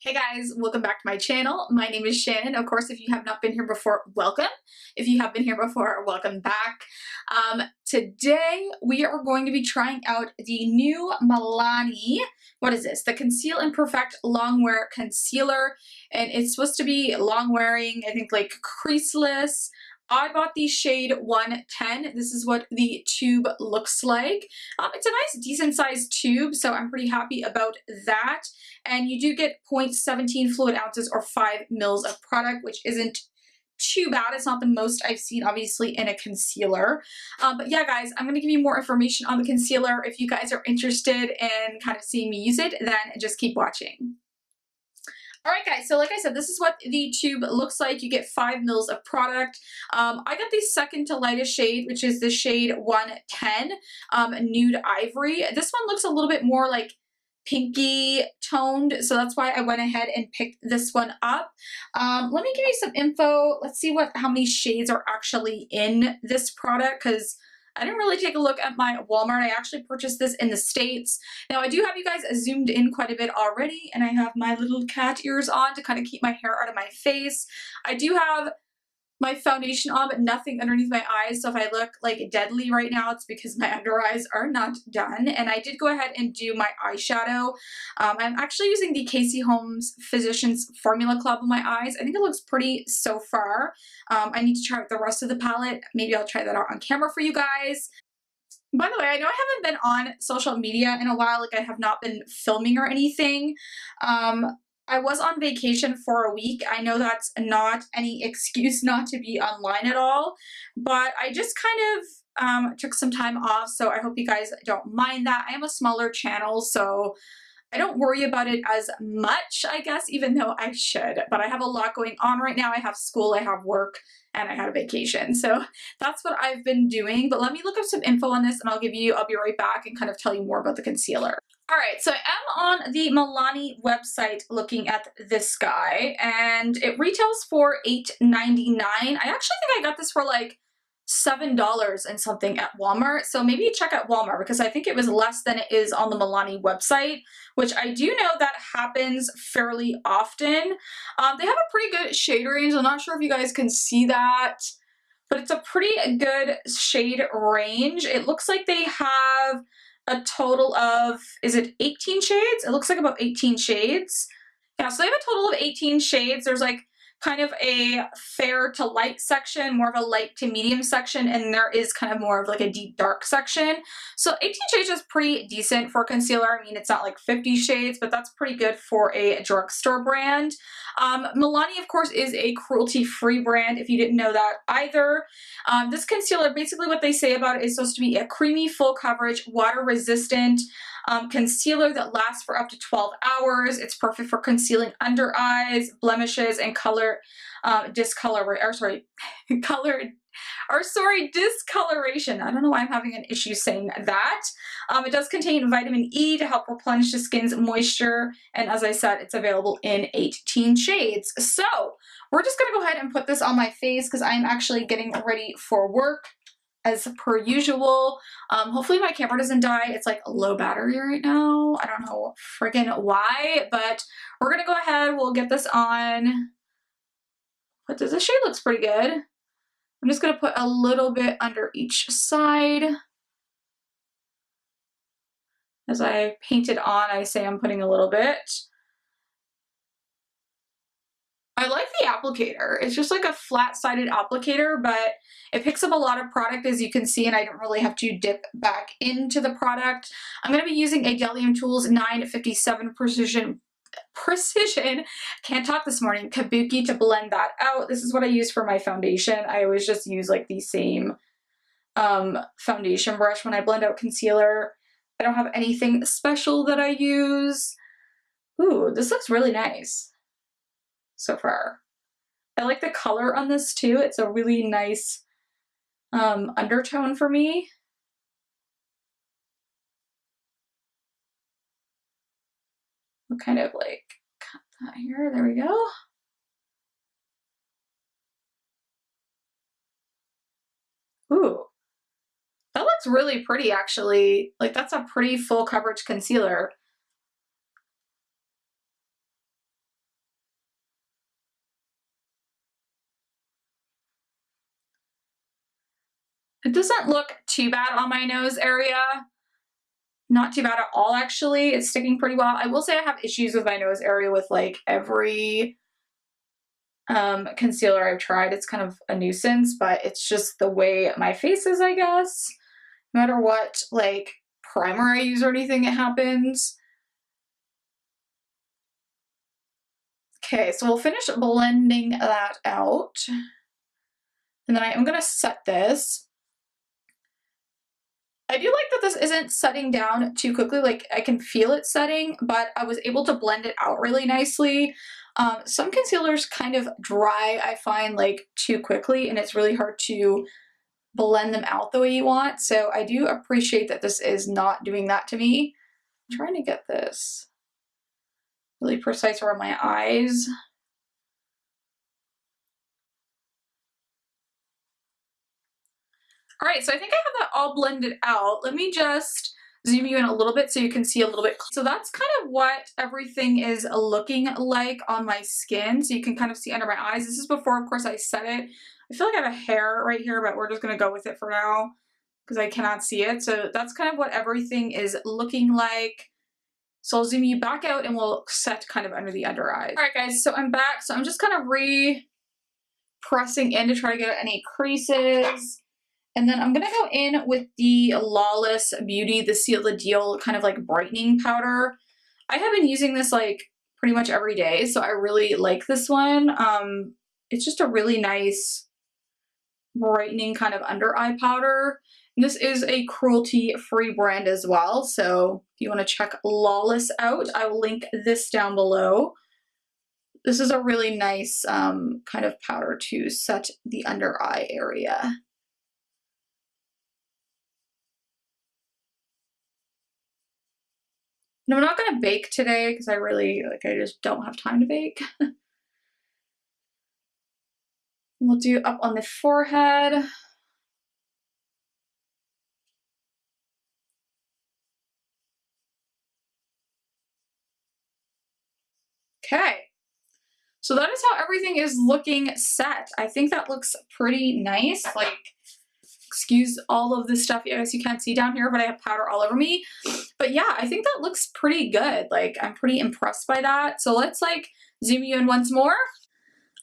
Hey guys, welcome back to my channel. My name is Shannon. Of course, if you have not been here before, welcome. If you have been here before, welcome back. Today, we are going to be trying out the new Milani, what is this? The Conceal and Perfect Longwear Concealer. And it's supposed to be long wearing, I think like creaseless. I bought the shade 110. This is what the tube looks like. It's a nice decent sized tube, so I'm pretty happy about that. And you do get 0.17 fluid ounces or 5 mils of product, which isn't too bad. It's not the most I've seen, obviously, in a concealer. But yeah, guys, I'm going to give you more information on the concealer. If you guys are interested in kind of seeing me use it, then just keep watching. Alright guys, so like I said, this is what the tube looks like. You get 5 mils of product. I got the second to lightest shade, which is the shade 110, Nude Ivory. This one looks a little bit more like pinky toned, so that's why I went ahead and picked this one up. Let me give you some info. Let's see how many shades are actually in this product, because I didn't really take a look at my Walmart. I actually purchased this in the States. Now, I do have you guys zoomed in quite a bit already, and I have my little cat ears on to kind of keep my hair out of my face. I do have my foundation on, but nothing underneath my eyes, so if I look like deadly right now, it's because my under eyes are not done. And I did go ahead and do my eyeshadow. I'm actually using the Casey Holmes Physicians Formula Club on my eyes. I think it looks pretty so far. I need to try out the rest of the palette. Maybe I'll try that out on camera for you guys. By the way, I know I haven't been on social media in a while, like I have not been filming or anything. I was on vacation for a week. I know that's not any excuse not to be online at all, but I just kind of took some time off, so I hope you guys don't mind that. I am a smaller channel, so I don't worry about it as much, I guess, even though I should. But I have a lot going on right now. I have school, I have work, and I had a vacation. So that's what I've been doing. But let me look up some info on this and I'll be right back and kind of tell you more about the concealer. All right, so I am on the Milani website looking at this guy, and it retails for $8.99. I actually think I got this for like $7 and something at Walmart, so maybe check out Walmart because I think it was less than it is on the Milani website, which I do know that happens fairly often. They have a pretty good shade range. I'm not sure if you guys can see that, but it's a pretty good shade range. It looks like they have a total of, is it 18 shades? It looks like about 18 shades. Yeah, so they have a total of 18 shades. There's like kind of a fair to light section, more of a light to medium section, and there is kind of more of like a deep dark section. So 18 shades is pretty decent for concealer. I mean, it's not like 50 shades, but that's pretty good for a drugstore brand. Milani, of course, is a cruelty-free brand, if you didn't know that either. This concealer, basically what they say about it is supposed to be a creamy, full coverage, water-resistant concealer that lasts for up to 12 hours. It's perfect for concealing under eyes, blemishes, and color discoloration. I don't know why I'm having an issue saying that. It does contain vitamin E to help replenish the skin's moisture, and as I said, it's available in 18 shades. So we're just gonna go ahead and put this on my face because I'm actually getting ready for work as per usual. Hopefully my camera doesn't die. It's like a low battery right now. I don't know friggin' why, but we're gonna go ahead. We'll get this on. But the shade looks pretty good. I'm just gonna put a little bit under each side. As I paint it on, I say I'm putting a little bit. I like the applicator. It's just like a flat-sided applicator, but it picks up a lot of product, as you can see, and I don't really have to dip back into the product. I'm going to be using a Delium Tools 957 Precision, can't talk this morning, Kabuki to blend that out. This is what I use for my foundation. I always just use like the same foundation brush when I blend out concealer. I don't have anything special that I use. Ooh, this looks really nice so far. I like the color on this too. It's a really nice undertone for me. I'll kind of like cut that here. There we go. Ooh, that looks really pretty actually. Like that's a pretty full coverage concealer. It doesn't look too bad on my nose area. Not too bad at all, actually. It's sticking pretty well. I will say I have issues with my nose area with like every concealer I've tried. It's kind of a nuisance, but it's just the way my face is, I guess. No matter what like primer I use or anything, it happens. Okay, so we'll finish blending that out. And then I am gonna set this. I do like that this isn't setting down too quickly, like I can feel it setting, but I was able to blend it out really nicely. Some concealers kind of dry, I find, like too quickly, and it's really hard to blend them out the way you want. So I do appreciate that this is not doing that to me. I'm trying to get this really precise around my eyes. All right, so I think I have that all blended out. Let me just zoom you in a little bit so you can see a little bit. So that's kind of what everything is looking like on my skin. So you can kind of see under my eyes. This is before, of course, I set it. I feel like I have a hair right here, but we're just gonna go with it for now because I cannot see it. So that's kind of what everything is looking like. So I'll zoom you back out and we'll set kind of under the under eyes. All right, guys, so I'm back. So I'm just kind of pressing in to try to get any creases. And then I'm gonna go in with the Lawless Beauty, the Seal the Deal kind of like brightening powder. I have been using this like pretty much every day, so I really like this one. It's just a really nice brightening kind of under eye powder. And this is a cruelty-free brand as well, so if you wanna check Lawless out, I will link this down below. This is a really nice kind of powder to set the under eye area. And I'm not gonna bake today because I just don't have time to bake. We'll do up on the forehead. Okay, so that is how everything is looking set. I think that looks pretty nice. Like, excuse all of this stuff, I guess you can't see down here, but I have powder all over me. But yeah, I think that looks pretty good. Like, I'm pretty impressed by that. So let's like zoom you in once more.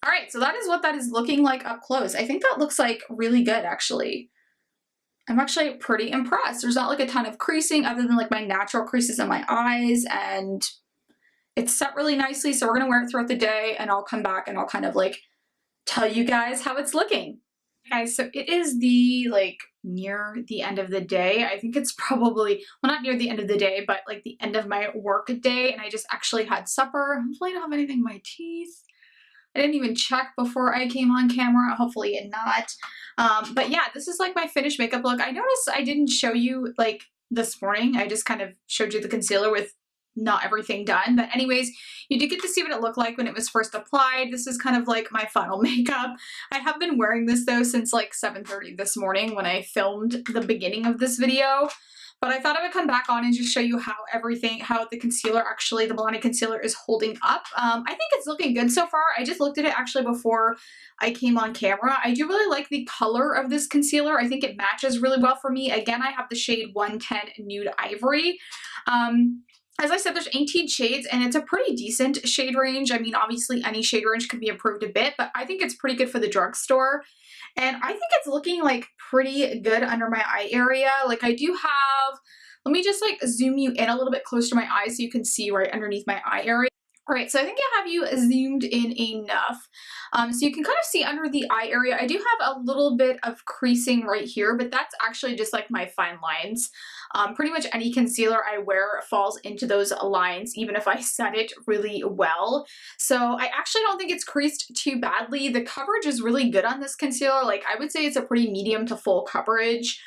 All right, so that is what that is looking like up close. I think that looks like really good, actually. I'm actually pretty impressed. There's not like a ton of creasing other than like my natural creases in my eyes, and it's set really nicely. So we're gonna wear it throughout the day and I'll come back and I'll kind of like tell you guys how it's looking. Guys, so it is the like near the end of the day. I think it's probably, well, not near the end of the day, but like the end of my work day, and I just actually had supper. Hopefully I don't have anything in my teeth. I didn't even check before I came on camera. Hopefully not. But yeah, this is like my finished makeup look. I noticed I didn't show you like this morning. I just kind of showed you the concealer with not everything done. But anyways, you did get to see what it looked like when it was first applied. This is kind of like my final makeup. I have been wearing this though since like 7:30 this morning when I filmed the beginning of this video. But I thought I would come back on and just show you how the concealer actually, the Milani concealer is holding up. I think it's looking good so far. I just looked at it actually before I came on camera. I do really like the color of this concealer. I think it matches really well for me. Again, I have the shade 110 Nude Ivory. As I said, there's 18 shades and it's a pretty decent shade range. I mean, obviously any shade range could be improved a bit, but I think it's pretty good for the drugstore. And I think it's looking like pretty good under my eye area. Like I do have, let me just like zoom you in a little bit closer to my eyes so you can see right underneath my eye area. All right, so I think I have you zoomed in enough. So you can kind of see under the eye area, I do have a little bit of creasing right here, but that's actually just like my fine lines. Pretty much any concealer I wear falls into those lines, even if I set it really well. So I actually don't think it's creased too badly. The coverage is really good on this concealer. Like I would say it's a pretty medium to full coverage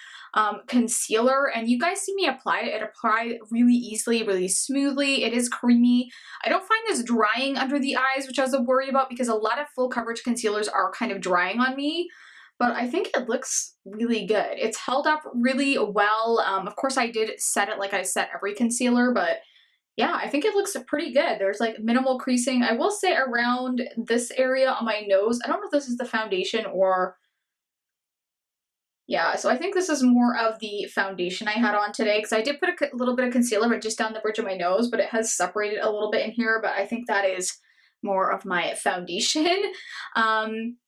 concealer, and you guys see me apply it. It applied really easily, really smoothly. It is creamy. I don't find this drying under the eyes, which I was a worry about because a lot of full coverage concealers are kind of drying on me. But I think it looks really good. It's held up really well. Of course, I did set it like I set every concealer, but yeah, I think it looks pretty good. There's like minimal creasing. I will say around this area on my nose, I don't know if this is the foundation or Yeah, so I think this is more of the foundation I had on today because I did put a little bit of concealer, but just down the bridge of my nose, but it has separated a little bit in here, but I think that is more of my foundation. Um,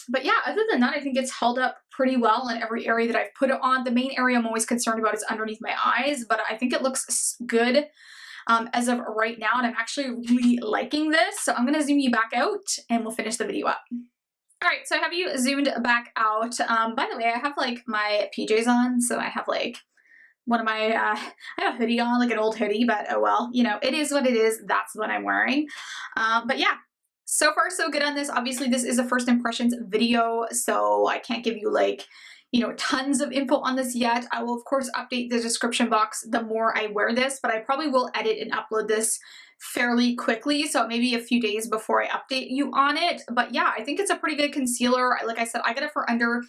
but yeah, other than that, I think it's held up pretty well in every area that I've put it on. The main area I'm always concerned about is underneath my eyes, but I think it looks good as of right now, and I'm actually really liking this. So I'm gonna zoom you back out and we'll finish the video up. All right, so I have you zoomed back out. By the way, I have like my PJs on, so I have like one of my, I have a hoodie on, like an old hoodie, but oh well, you know, it is what it is. That's what I'm wearing. But yeah, so far so good on this. Obviously, this is a first impressions video, so I can't give you like, you know, tons of info on this yet. I will of course update the description box the more I wear this, but I probably will edit and upload this fairly quickly, so maybe a few days before I update you on it. But yeah, I think it's a pretty good concealer. Like I said, I got it for under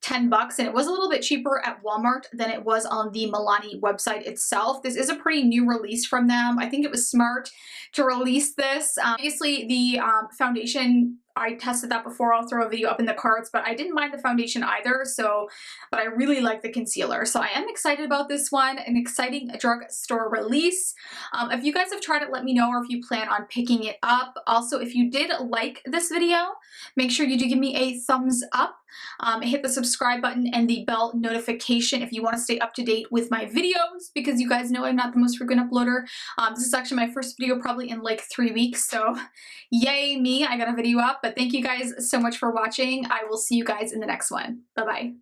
10 bucks, and it was a little bit cheaper at Walmart than it was on the Milani website itself. This is a pretty new release from them. I think it was smart to release this. Obviously, the foundation, I tested that before. I'll throw a video up in the cards, but I didn't mind the foundation either. So, but I really like the concealer. So I am excited about this one, an exciting drugstore release. If you guys have tried it, let me know, or if you plan on picking it up. Also, if you did like this video, make sure you do give me a thumbs up. Hit the subscribe button and the bell notification if you want to stay up to date with my videos, because you guys know I'm not the most frequent uploader. This is actually my first video probably in like 3 weeks, so yay me, I got a video up. But thank you guys so much for watching. I will see you guys in the next one. Bye-bye.